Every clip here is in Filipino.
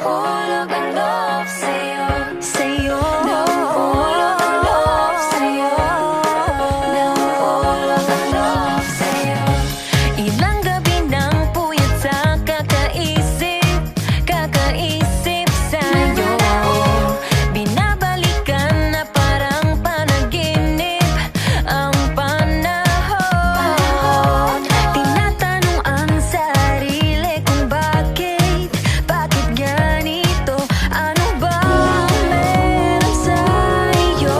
Nahuhulog ang love sa'yo, sa'yo. Nahuhulog ang love sa'yo, nahuhulog ang love sa'yo. Ilang gabi nang puyat sa kakaisip, kakaisip sa'yo. Binabalikan na parang panaginip ang panahon. Tinatanong ang sarili kung bakit ganito? Ano ba meron sa'yo?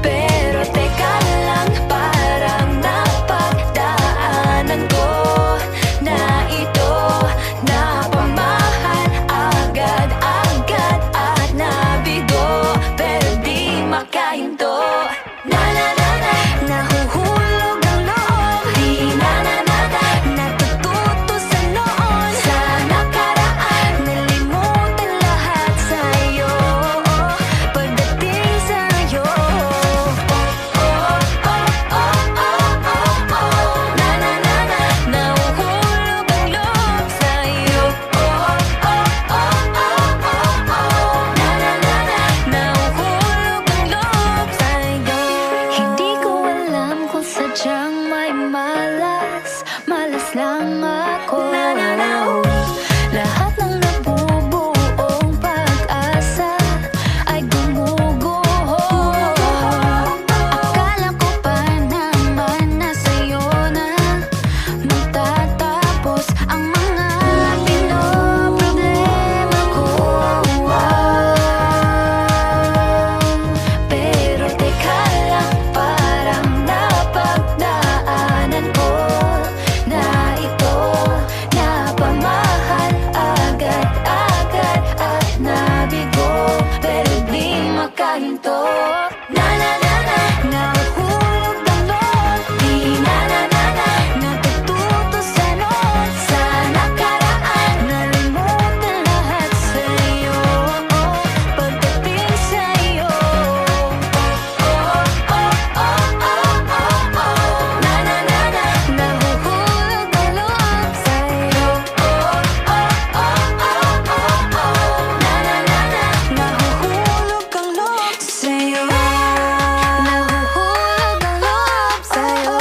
Pero teka lang, parang napagdaanan ko na ito. Napamahal agad-agad at nabigo, pero di makahinto. Nahuhulog ang loob, di natututo sa noon, sa nakaraan. Nalimutan lahat sa'yo, pagdating sa'yo. Nahuhulog ang loob sa'yo. Nahuhulog ang loob sa'yo. Hindi ko alam kung sadyang may malas, malas lang ako. Lahat ng nabubuong pag-asa ay gumuguho. Akala ko pa naman na sa'yo na magtatapos ang mga pinoproblema ko. Pero teka lang, parang napagdaanan ko na ito. Napamahal agad-agad at nabigo, pero di makahinto. Nahuhulog ang loob, di natututo sa noon, sa nakaraan. Nalimutan lahat sa'yo, pagdating sa'yo. Nahuhulog ang loob sa'yo. Nahuhulog ang loob sa'yo. Nahuhulog ang loob sa'yo.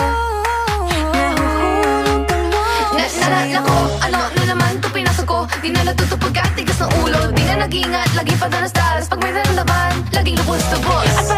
Nahuhulog ang loob sa'yo. Nako, ano na naman to pinasok ko? Di na natutupag at tigas ng ulo. Di na nag-ingat, lagi pa danas-dalas. Pag may naramdaman, laging lubos-lubos.